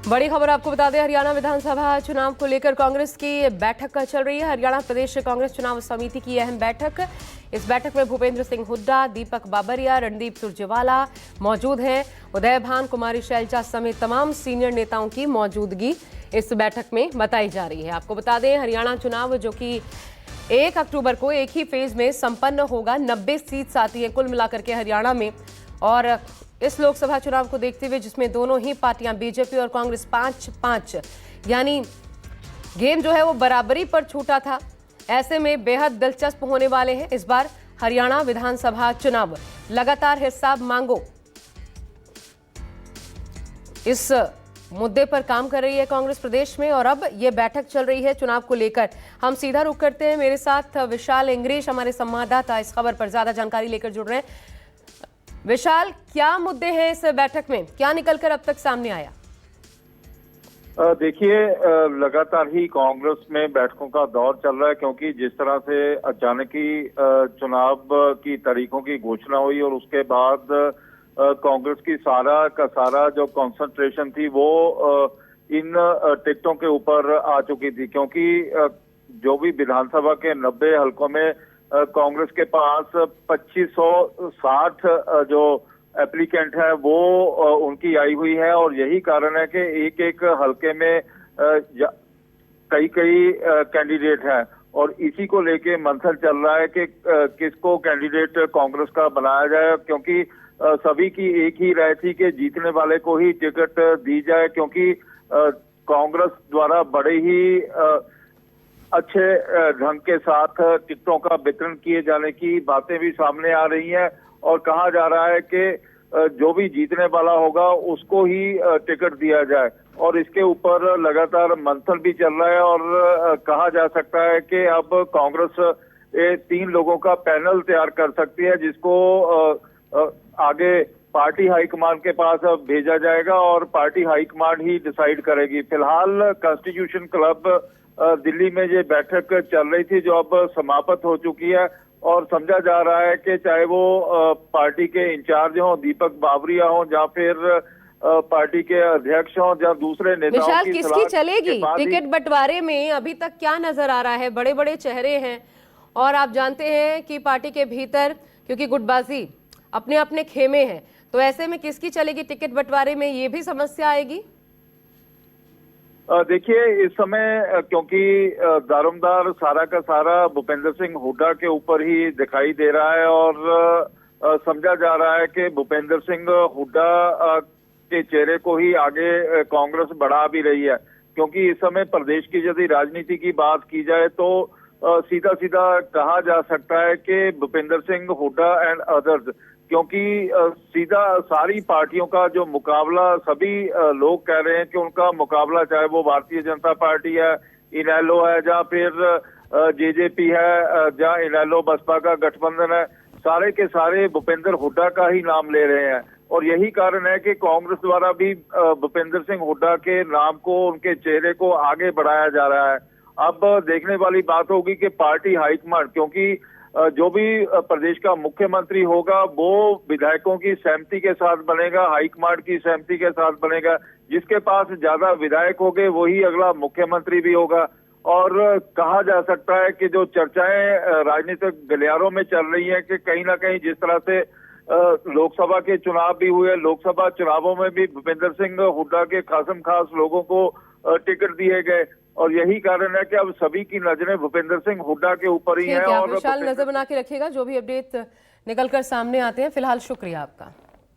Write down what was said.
बड़ी खबर आपको बता दें, हरियाणा विधानसभा चुनाव को लेकर कांग्रेस की बैठक चल रही है। हरियाणा प्रदेश कांग्रेस चुनाव समिति की अहम बैठक। इस बैठक में भूपेंद्र सिंह हुड्डा, दीपक बाबरिया, रणदीप सुरजेवाला मौजूद हैं। उदय भान, कुमारी शैलजा समेत तमाम सीनियर नेताओं की मौजूदगी इस बैठक में बताई जा रही है। आपको बता दें, हरियाणा चुनाव जो कि 1 अक्टूबर को एक ही फेज में संपन्न होगा। 90 सीट आती है कुल मिलाकर के हरियाणा में। और इस लोकसभा चुनाव को देखते हुए जिसमें दोनों ही पार्टियां बीजेपी और कांग्रेस 5-5 यानी गेम जो है वो बराबरी पर छूटा था। ऐसे में बेहद दिलचस्प होने वाले हैं इस बार हरियाणा विधानसभा चुनाव। लगातार हिसाब मांगो इस मुद्दे पर काम कर रही है कांग्रेस प्रदेश में, और अब ये बैठक चल रही है चुनाव को लेकर। हम सीधा रुख करते हैं, मेरे साथ विशाल इंग्रेश हमारे संवाददाता इस खबर पर ज्यादा जानकारी लेकर जुड़ रहे हैं। विशाल, क्या मुद्दे हैं इस बैठक में, क्या निकलकर अब तक सामने आया? देखिए, लगातार ही कांग्रेस में बैठकों का दौर चल रहा है, क्योंकि जिस तरह से अचानक ही चुनाव की तारीखों की घोषणा हुई और उसके बाद कांग्रेस की सारा का सारा जो कंसंट्रेशन थी वो इन टिकटों के ऊपर आ चुकी थी। क्योंकि जो भी विधानसभा के 90 हलकों में कांग्रेस के पास 2560 जो एप्लीकेंट है वो उनकी आई हुई है, और यही कारण है कि एक एक हलके में कई कैंडिडेट हैं, और इसी को लेके मंथन चल रहा है कि किसको कैंडिडेट कांग्रेस का बनाया जाए। क्योंकि सभी की एक ही राय थी कि जीतने वाले को ही टिकट दी जाए, क्योंकि कांग्रेस द्वारा बड़े ही अच्छे ढंग के साथ टिकटों का वितरण किए जाने की बातें भी सामने आ रही हैं, और कहा जा रहा है कि जो भी जीतने वाला होगा उसको ही टिकट दिया जाए। और इसके ऊपर लगातार मंथन भी चल रहा है, और कहा जा सकता है कि अब कांग्रेस 3 लोगों का पैनल तैयार कर सकती है, जिसको आगे पार्टी हाईकमान के पास भेजा जाएगा और पार्टी हाईकमान ही डिसाइड करेगी। फिलहाल कॉन्स्टिट्यूशन क्लब दिल्ली में ये बैठक चल रही थी, जो अब समाप्त हो चुकी है, और समझा जा रहा है कि चाहे वो पार्टी के इंचार्ज हों, दीपक बाबरिया हों, या फिर पार्टी के अध्यक्ष हों, या दूसरे नेताओं विशाल, की किसकी चलेगी टिकट बंटवारे में? अभी तक क्या नजर आ रहा है? बड़े बड़े चेहरे हैं, और आप जानते हैं कि पार्टी के भीतर क्योंकि गुटबाजी अपने अपने खेमे हैं, तो ऐसे में किसकी चलेगी टिकट बंटवारे में, ये भी समस्या आएगी। देखिए, इस समय क्योंकि दारोमदार सारा का सारा भूपेंद्र सिंह हुड्डा के ऊपर ही दिखाई दे रहा है, और समझा जा रहा है कि भूपेंद्र सिंह हुड्डा के चेहरे को ही आगे कांग्रेस बढ़ा भी रही है। क्योंकि इस समय प्रदेश की यदि राजनीति की बात की जाए तो सीधा सीधा कहा जा सकता है कि भूपेंद्र सिंह हुड्डा एंड अदर्स, क्योंकि सीधा सारी पार्टियों का जो मुकाबला, सभी लोग कह रहे हैं कि उनका मुकाबला, चाहे वो भारतीय जनता पार्टी है, इनेलो है, या फिर जेजेपी है, या इनेलो बसपा का गठबंधन है, सारे के सारे भूपेंद्र हुड्डा का ही नाम ले रहे हैं। और यही कारण है कि कांग्रेस द्वारा भी भूपेंद्र सिंह हुड्डा के नाम को, उनके चेहरे को आगे बढ़ाया जा रहा है। अब देखने वाली बात होगी कि पार्टी हाईकमान, क्योंकि जो भी प्रदेश का मुख्यमंत्री होगा वो विधायकों की सहमति के साथ बनेगा, हाईकमान की सहमति के साथ बनेगा। जिसके पास ज्यादा विधायक होंगे वही अगला मुख्यमंत्री भी होगा। और कहा जा सकता है कि जो चर्चाएं राजनीतिक गलियारों में चल रही हैं कि कहीं ना कहीं जिस तरह से लोकसभा के चुनाव भी हुए, लोकसभा चुनावों में भी भूपेंद्र सिंह हुड्डा के खासम खास लोगों को टिकट दिए गए, और यही कारण है कि अब सभी की नजरें भूपेंद्र सिंह हुड्डा के ऊपर ही हैं। और विशाल, नजर बना के रखिएगा जो भी अपडेट निकलकर सामने आते हैं। फिलहाल शुक्रिया आपका।